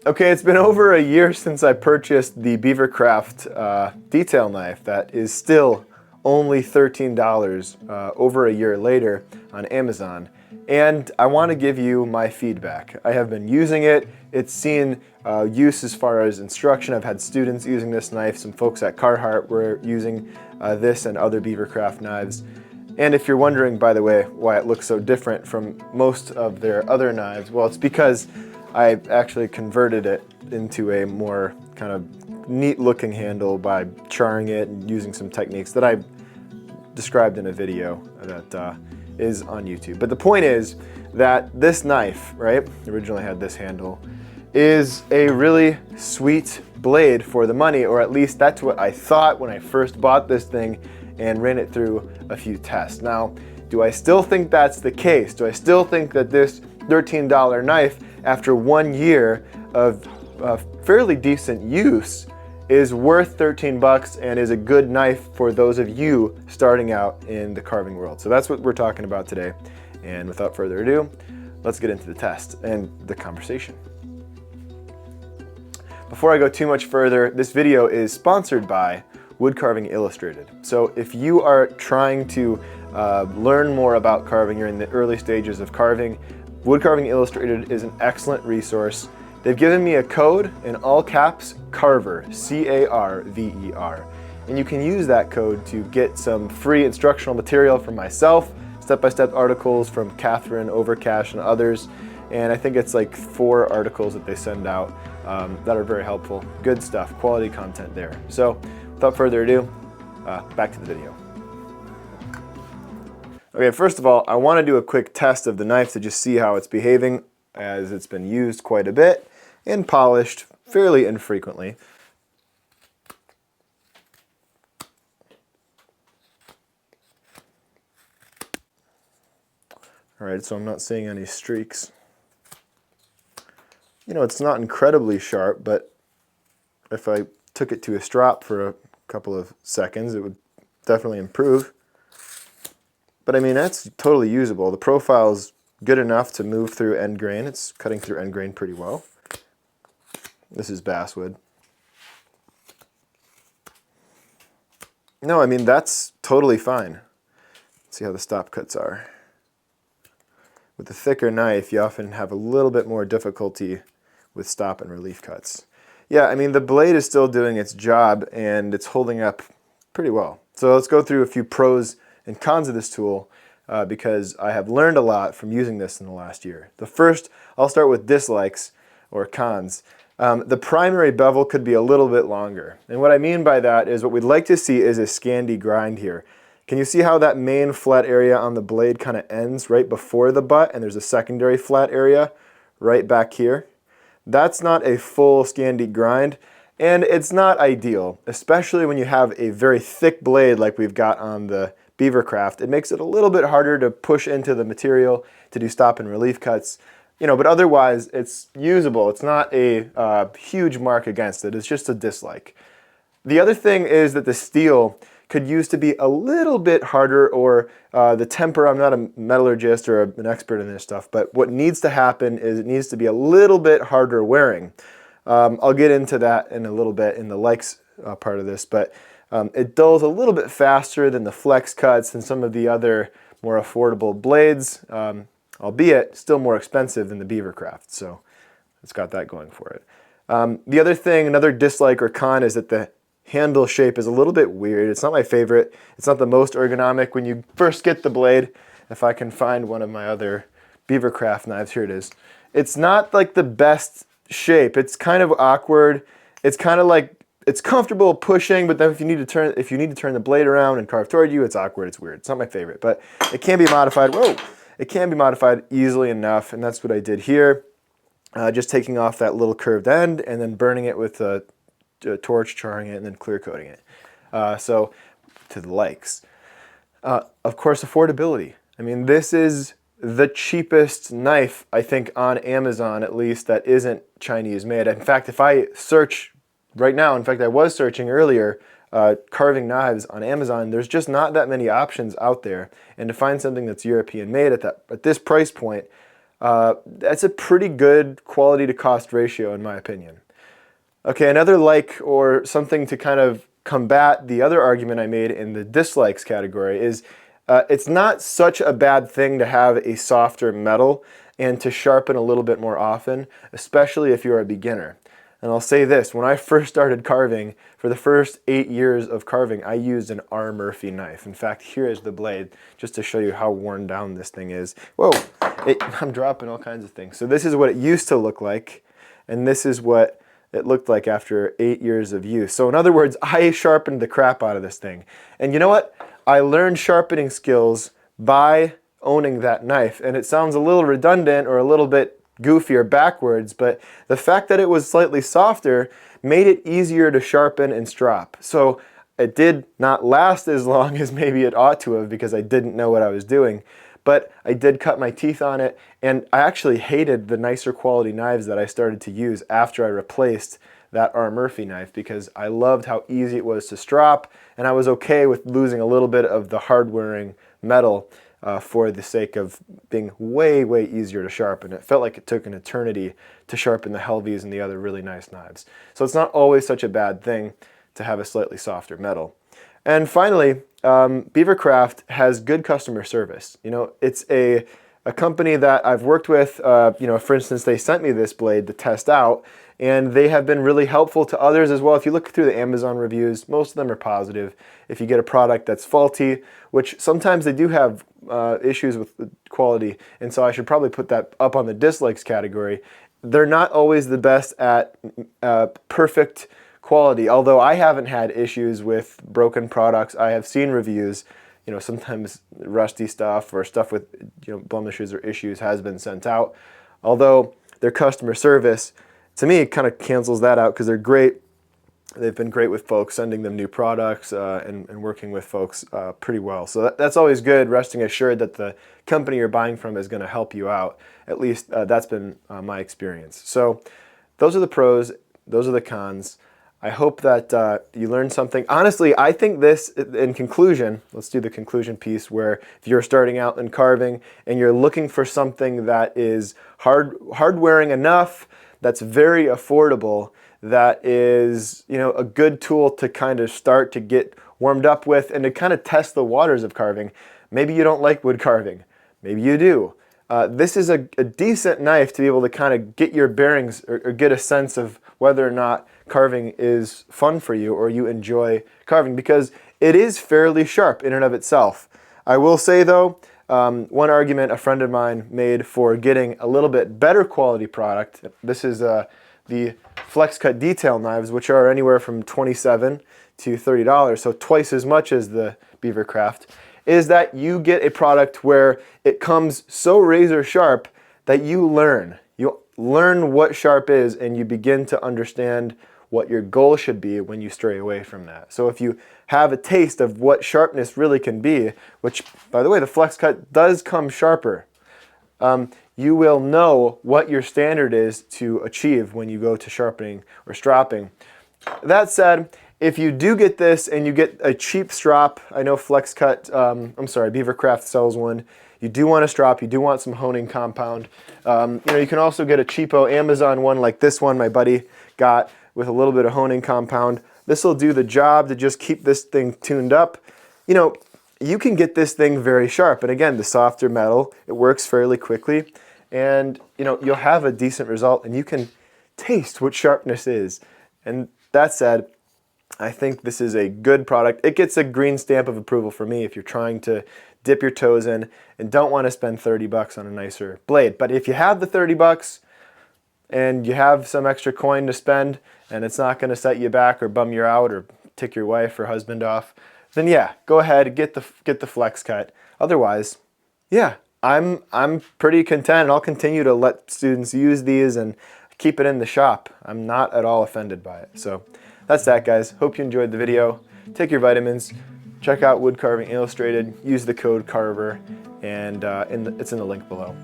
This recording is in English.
Okay, it's been over a year since I purchased the Beavercraft detail knife that is still only $13 over a year later on Amazon. And I want to give you my feedback. I have been using it. It's seen use as far as instruction. I've had students using this knife. Some folks at Carhartt were using this and other Beavercraft knives. And if you're wondering, by the way, why it looks so different from most of their other knives, well, it's because I actually converted it into a more kind of neat looking handle by charring it and using some techniques that I described in a video that is on YouTube. But the point is that this knife, right, originally had this handle, is a really sweet blade for the money, or at least that's what I thought when I first bought this thing and ran it through a few tests. Now, do I still think that's the case? Do I still think that this $13 knife, after 1 year of fairly decent use, is worth 13 bucks and is a good knife for those of you starting out in the carving world? So that's what we're talking about today. And without further ado, let's get into the test and the conversation. Before I go too much further, this video is sponsored by Woodcarving Illustrated. So if you are trying to learn more about carving, you're in the early stages of carving, Woodcarving Illustrated is an excellent resource. They've given me a code in all caps, CARVER, C-A-R-V-E-R. And you can use that code to get some free instructional material from myself, step-by-step articles from Catherine, Overcash, and others. And I think it's like 4 articles that they send out that are very helpful. Good stuff, quality content there. So without further ado, back to the video. Okay, first of all, I want to do a quick test of the knife to just see how it's behaving, as it's been used quite a bit and polished fairly infrequently. All right, so I'm not seeing any streaks. You know, it's not incredibly sharp, but if I took it to a strop for a couple of seconds, it would definitely improve. But I mean, that's totally usable. The profile is good enough to move through end grain. It's cutting through end grain pretty well. This is basswood. No, I mean, that's totally fine. Let's see how the stop cuts are. With a thicker knife, you often have a little bit more difficulty with stop and relief cuts. Yeah, I mean, the blade is still doing its job and it's holding up pretty well. So let's go through a few pros and cons of this tool because I have learned a lot from using this in the last year. The first, I'll start with dislikes or cons. The primary bevel could be a little bit longer. And what I mean by that is what we'd like to see is a Scandi grind here. Can you see how that main flat area on the blade kind of ends right before the butt, and there's a secondary flat area right back here? That's not a full Scandi grind, and it's not ideal, especially when you have a very thick blade like we've got on the Beavercraft. It makes it a little bit harder to push into the material to do stop and relief cuts, you know, but otherwise it's usable. It's not a huge mark against it. It's just a dislike. The other thing is that the steel could use to be a little bit harder, or the temper. I'm not a metallurgist or an expert in this stuff, but what needs to happen is it needs to be a little bit harder wearing. I'll get into that in a little bit in the likes part of this, but it dulls a little bit faster than the Flexcuts and some of the other more affordable blades, albeit still more expensive than the Beavercraft, so it's got that going for it. The other thing, another dislike or con, is that the handle shape is a little bit weird. It's not my favorite. It's not the most ergonomic when you first get the blade. If I can find one of my other Beavercraft knives, here it is. It's not like the best shape. It's kind of awkward. It's kind of like, it's comfortable pushing, but then if you need to turn the blade around and carve toward you, it's awkward, it's weird. It's not my favorite, but it can be modified. Whoa! It can be modified easily enough, and that's what I did here. Just taking off that little curved end and then burning it with a torch, charring it, and then clear coating it. So to the likes. Of course, affordability. I mean, this is the cheapest knife, I think, on Amazon, at least, that isn't Chinese made. In fact, if I search right now, in fact, I was searching earlier, carving knives on Amazon, there's just not that many options out there. And to find something that's European made at this price point, That's a pretty good quality to cost ratio in my opinion. Okay, another like or something to kind of combat the other argument I made in the dislikes category is it's not such a bad thing to have a softer metal and to sharpen a little bit more often, especially if you're a beginner. And I'll say this, when I first started carving, for the first 8 years of carving, I used an R. Murphy knife. In fact, here is the blade, just to show you how worn down this thing is. Whoa, I'm dropping all kinds of things. So this is what it used to look like, and this is what it looked like after 8 years of use. So in other words, I sharpened the crap out of this thing. And you know what? I learned sharpening skills by owning that knife. And it sounds a little redundant or a little bit goofy or backwards, but the fact that it was slightly softer made it easier to sharpen and strop. So it did not last as long as maybe it ought to have because I didn't know what I was doing. But I did cut my teeth on it, and I actually hated the nicer quality knives that I started to use after I replaced that R. Murphy knife because I loved how easy it was to strop, and I was okay with losing a little bit of the hard-wearing metal for the sake of being way, way easier to sharpen. It felt like it took an eternity to sharpen the Helvies and the other really nice knives. So it's not always such a bad thing to have a slightly softer metal. And finally, Beavercraft has good customer service. You know, it's a company that I've worked with. You know, for instance, they sent me this blade to test out, and they have been really helpful to others as well. If you look through the Amazon reviews, most of them are positive. If you get a product that's faulty, which sometimes they do have issues with the quality, and so I should probably put that up on the dislikes category. They're not always the best at perfect quality, although I haven't had issues with broken products. I have seen reviews, you know, sometimes rusty stuff or stuff with, you know, blemishes or issues has been sent out. Although their customer service, to me, kind of cancels that out because they're great. They've been great with folks, sending them new products and working with folks pretty well. So that's always good, resting assured that the company you're buying from is going to help you out. At least that's been my experience. So those are the pros, those are the cons. I hope that you learned something. Honestly, I think this, in conclusion, let's do the conclusion piece where if you're starting out in carving and you're looking for something that is hard-wearing enough, that's very affordable, that is, you know, a good tool to kind of start to get warmed up with and to kind of test the waters of carving. Maybe you don't like wood carving. Maybe you do. This is a decent knife to be able to kind of get your bearings or get a sense of whether or not carving is fun for you or you enjoy carving, because it is fairly sharp in and of itself. I will say though, one argument a friend of mine made for getting a little bit better quality product, this is the Flexcut detail knives, which are anywhere from $27 to $30, so twice as much as the Beavercraft, is that you get a product where it comes so razor sharp that you learn what sharp is, and you begin to understand what your goal should be when you stray away from that. So if you have a taste of what sharpness really can be, which, by the way, the Flexcut does come sharper, you will know what your standard is to achieve when you go to sharpening or stropping. That said, if you do get this and you get a cheap strop, I know Flexcut, Beavercraft sells one. You do want a strop, you do want some honing compound. You know, you can also get a cheapo Amazon one like this one my buddy got with a little bit of honing compound. This will do the job to just keep this thing tuned up. You know, you can get this thing very sharp. And again, the softer metal, it works fairly quickly. And, you know, you'll have a decent result and you can taste what sharpness is. And that said, I think this is a good product. It gets a green stamp of approval for me if you're trying to dip your toes in and don't want to spend 30 bucks on a nicer blade. But if you have the 30 bucks and you have some extra coin to spend and it's not going to set you back or bum you out or tick your wife or husband off, then yeah, go ahead, get the Flexcut. Otherwise, yeah, I'm pretty content, and I'll continue to let students use these and keep it in the shop. I'm not at all offended by it. So that's that, guys. Hope you enjoyed the video. Take your vitamins. Check out Woodcarving Illustrated. Use the code CARVER, and it's in the link below.